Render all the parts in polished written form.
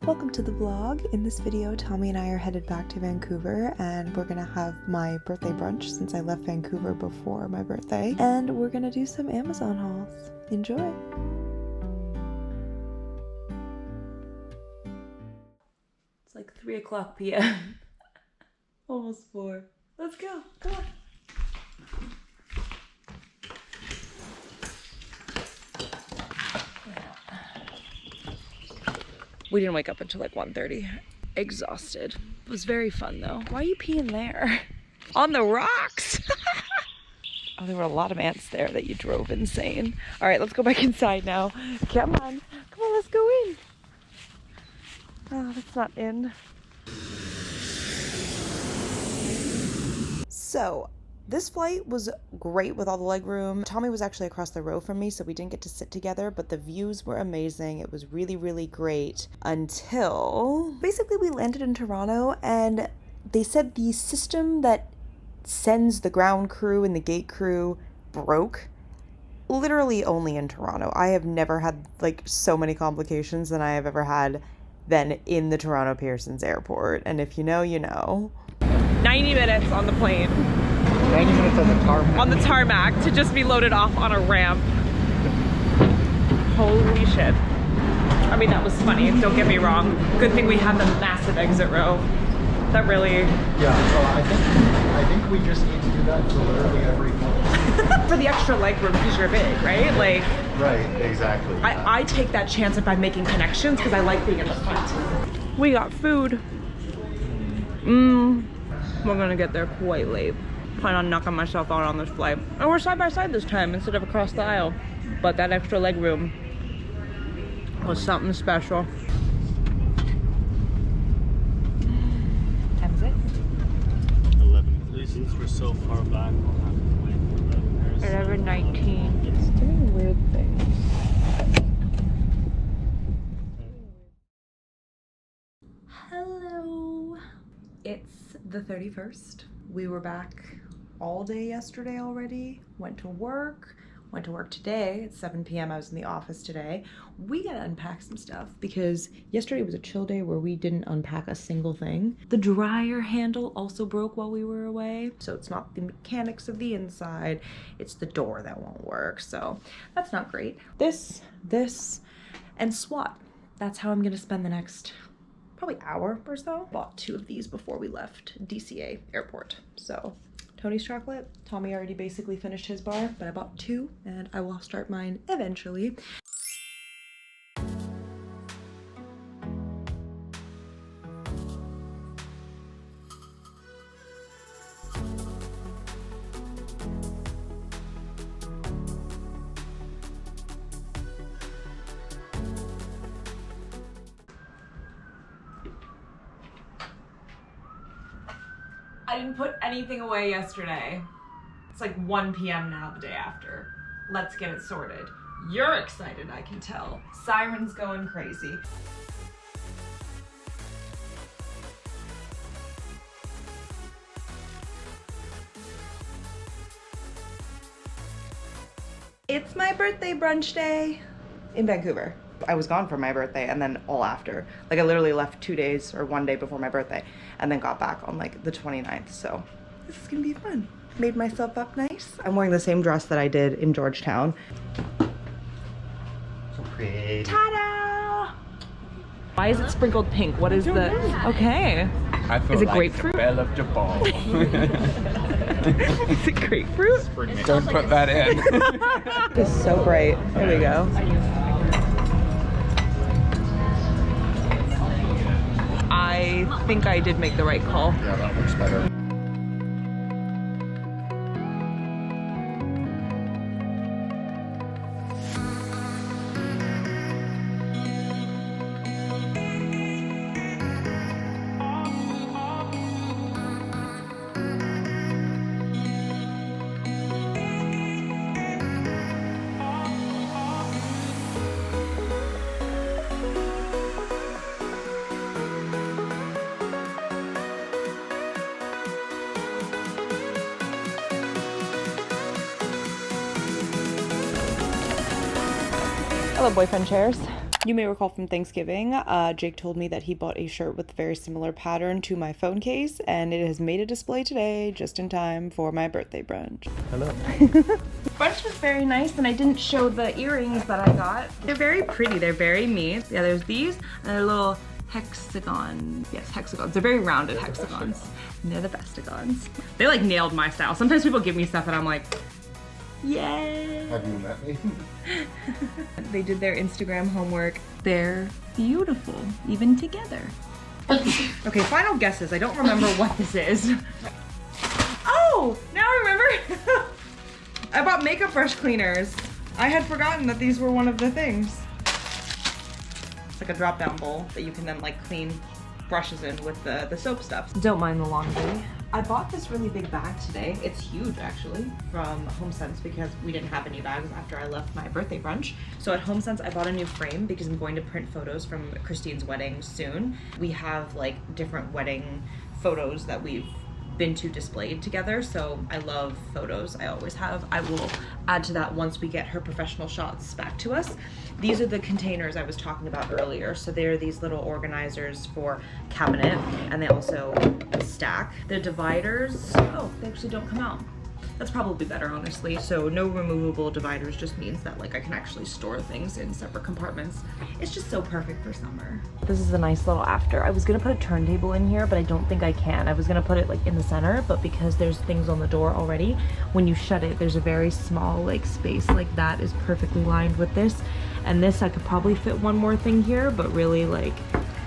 Welcome to the vlog. In this video, Tommy and I are headed back to Vancouver and we're gonna have my birthday brunch since I left Vancouver before my birthday. And we're gonna do some Amazon hauls. Enjoy! It's like 3:00 p.m. Almost 4. Let's go, come on. We didn't wake up until like 1:30. Exhausted. It was very fun though. Why are you peeing there? On the rocks! Oh, there were a lot of ants there that you drove insane. All right, let's go back inside now. Come on, let's go in. Oh, that's not in. So, this flight was great with all the legroom. Tommy was actually across the row from me, so we didn't get to sit together, but the views were amazing. It was really, really great until basically we landed in Toronto and they said the system that sends the ground crew and the gate crew broke. Literally only in Toronto. I have never had like so many complications than I have ever had than in the Toronto Pearsons airport. And if you know, you know. 90 minutes on the plane. 90 minutes on the tarmac. On the tarmac to just be loaded off on a ramp. Holy shit. I mean, that was funny, don't get me wrong. Good thing we had the massive exit row. That really... Yeah, so I think we just need to do that for literally every flight. For the extra leg room because you're big, right? Like... Right, exactly. I take that chance if I'm making connections because I like being in the front. We got food. We're gonna get there quite late. Plan on knocking myself out on this flight. And we're side by side this time instead of across the aisle. But that extra leg room was something special. Time is it? 11. Since we're so far back, we'll have to wait for 11:19. It's doing weird things. Hello. It's the 31st. We were back all day yesterday already. Went to work today at 7 p.m. I was in the office today. We gotta unpack some stuff because yesterday was a chill day where we didn't unpack a single thing. The dryer handle also broke while we were away. So it's not the mechanics of the inside, it's the door that won't work. So that's not great. This, and SWAT. That's how I'm gonna spend the next probably hour or so. Bought 2 of these before we left DCA airport. So Tony's chocolate. Tommy already basically finished his bar, but I bought 2 and I will start mine eventually. I didn't put anything away yesterday. It's like 1 p.m. now the day after. Let's get it sorted. You're excited, I can tell. Siren's going crazy. It's my birthday brunch day in Vancouver. I was gone for my birthday and then all after. Like I literally left 2 days or 1 day before my birthday and then got back on like the 29th. So this is gonna be fun. Made myself up nice. I'm wearing the same dress that I did in Georgetown. So pretty. Ta-da! Why is it sprinkled pink? What is the... Okay. I feel is it like grapefruit? The belle of the ball. Is it grapefruit? Don't put that in. It's so bright. Here we go. I think I did make the right call. Yeah, that looks better. Hello, boyfriend chairs. You may recall from Thanksgiving, Jake told me that he bought a shirt with a very similar pattern to my phone case, and it has made a display today just in time for my birthday brunch. Hello. Brunch was very nice, and I didn't show the earrings that I got. They're very pretty. They're very me. Yeah, there's these, and they're little hexagon. Yes, hexagons. They're very rounded hexagons. And they're the bestigons. They like nailed my style. Sometimes people give me stuff, and I'm like, yay! Have you met me? They did their Instagram homework. They're beautiful, even together. Okay, final guesses. I don't remember what this is. Oh, now I remember. I bought makeup brush cleaners. I had forgotten that these were one of the things. It's like a drop down bowl that you can then like clean brushes in with the soap stuff. Don't mind the laundry. I bought this really big bag today. It's huge actually, from HomeSense because we didn't have any bags after I left my birthday brunch. So at HomeSense I bought a new frame because I'm going to print photos from Christine's wedding soon. We have like different wedding photos that we've been to displayed together, so I love photos. I always have. I will add to that once we get her professional shots back to us. These are the containers I was talking about earlier. So they're these little organizers for cabinet, and they also stack. The dividers, oh, they actually don't come out. That's probably better, honestly. So no removable dividers just means that like I can actually store things in separate compartments. It's just so perfect for summer. This is a nice little after. I was gonna put a turntable in here, but I don't think I can. I was gonna put it like in the center, but because there's things on the door already, when you shut it, there's a very small like space like that is perfectly lined with this. And this, I could probably fit one more thing here, but really like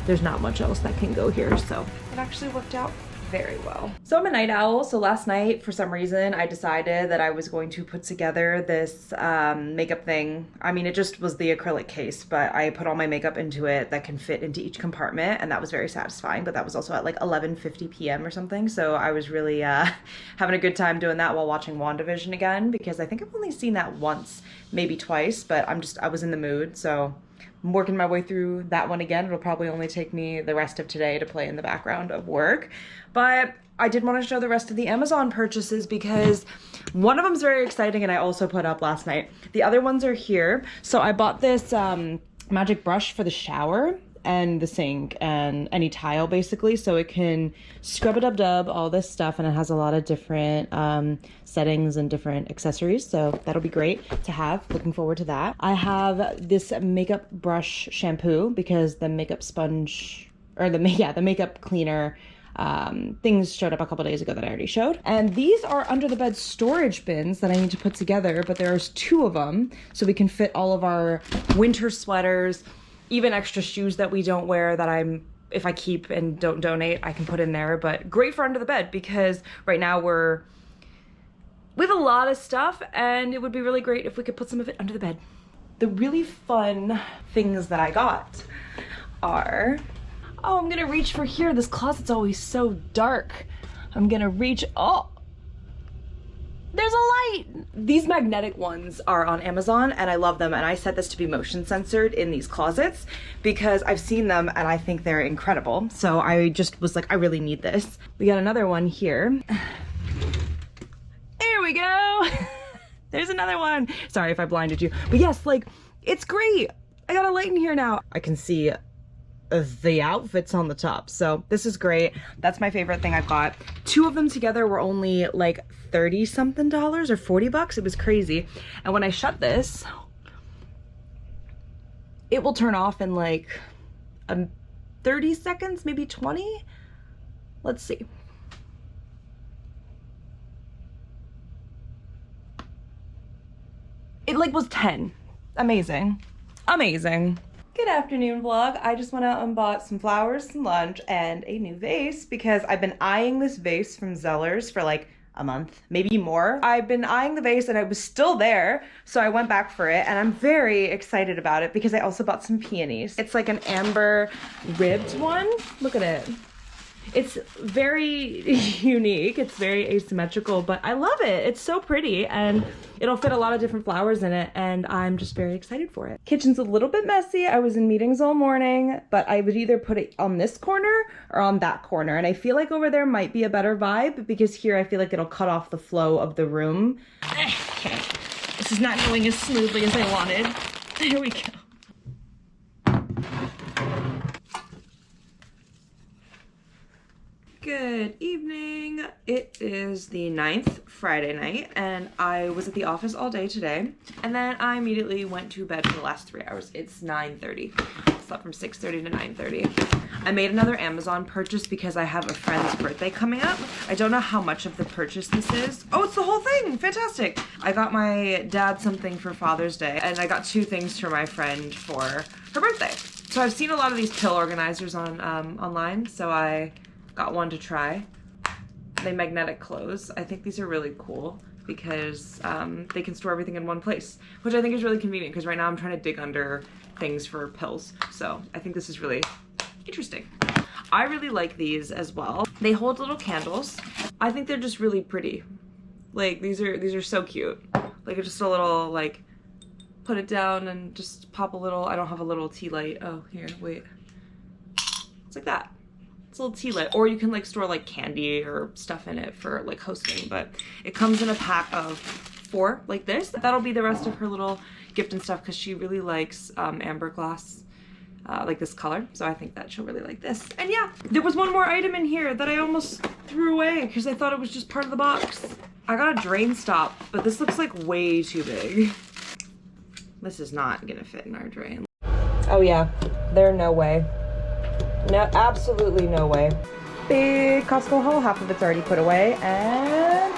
there's not much else that can go here. So it actually worked out very well. So I'm a night owl, so last night for some reason I decided that I was going to put together this makeup thing. I mean, it just was the acrylic case, but I put all my makeup into it that can fit into each compartment, and that was very satisfying. But that was also at like 11:50 p.m. or something, so I was really having a good time doing that while watching WandaVision again, because I think I've only seen that once, maybe twice, but I was in the mood, so I'm working my way through that one again. It'll probably only take me the rest of today to play in the background of work. But I did want to show the rest of the Amazon purchases because one of them is very exciting and I also put up last night. The other ones are here. So I bought this magic brush for the shower and the sink and any tile basically, so it can scrub-a-dub-dub all this stuff, and it has a lot of different settings and different accessories, so that'll be great to have. Looking forward to that. I have this makeup brush shampoo because the makeup sponge, or the makeup cleaner things showed up a couple days ago that I already showed. And these are under the bed storage bins that I need to put together, but there's 2 of them, so we can fit all of our winter sweaters, even extra shoes that we don't wear that if I keep and don't donate, I can put in there. But great for under the bed because right now we have a lot of stuff and it would be really great if we could put some of it under the bed. The really fun things that I got are, oh, I'm gonna reach for here. This closet's always so dark. I'm gonna reach, oh, there's a light. These magnetic ones are on Amazon and I love them, and I set this to be motion censored in these closets because I've seen them and I think they're incredible. So I just was like, I really need this. We got another one here. There we go. There's another one. Sorry if I blinded you, but yes, like it's great. I got a light in here now. I can see the outfits on the top, so this is great. That's my favorite thing I've got. 2 of them together were only like 30 something dollars or 40 bucks. It was crazy. And when I shut this, it will turn off in like 30 seconds, maybe 20. Let's see. It like was 10. Amazing. Amazing. Good afternoon vlog. I just went out and bought some flowers, some lunch, and a new vase because I've been eyeing this vase from Zellers for like a month, maybe more. I've been eyeing the vase and it was still there, so I went back for it and I'm very excited about it because I also bought some peonies. It's like an amber ribbed one. Look at it. It's very unique. It's very asymmetrical, but I love it. It's so pretty and it'll fit a lot of different flowers in it and I'm just very excited for it. Kitchen's a little bit messy. I was in meetings all morning, but I would either put it on this corner or on that corner. And I feel like over there might be a better vibe because here I feel like it'll cut off the flow of the room. Okay, this is not going as smoothly as I wanted. There we go. Good evening. It is the 9th, Friday night, and I was at the office all day today, and then I immediately went to bed for the last 3 hours. It's 9:30. Slept from 6:30 to 9:30. I made another Amazon purchase because I have a friend's birthday coming up. I don't know how much of the purchase this is. Oh, it's the whole thing. Fantastic. I got my dad something for Father's Day, and I got 2 things for my friend for her birthday. So I've seen a lot of these pill organizers on online, so I got one to try. They magnetic close. I think these are really cool because they can store everything in one place, which I think is really convenient because right now I'm trying to dig under things for pills. So I think this is really interesting. I really like these as well. They hold little candles. I think they're just really pretty. Like these are so cute. Like it's just a little like put it down and just pop a little. I don't have a little tea light. Oh, here, wait. It's like that. It's a little tea light, or you can like store like candy or stuff in it for like hosting, but it comes in a pack of 4 like this. That'll be the rest of her little gift and stuff because she really likes amber glass, like this color, so I think that she'll really like this. And yeah, there was one more item in here that I almost threw away because I thought it was just part of the box. I got a drain stop, but this looks like way too big. This is not gonna fit in our drain. Oh yeah, there's no way. No, absolutely no way. Big Costco haul, half of it's already put away, and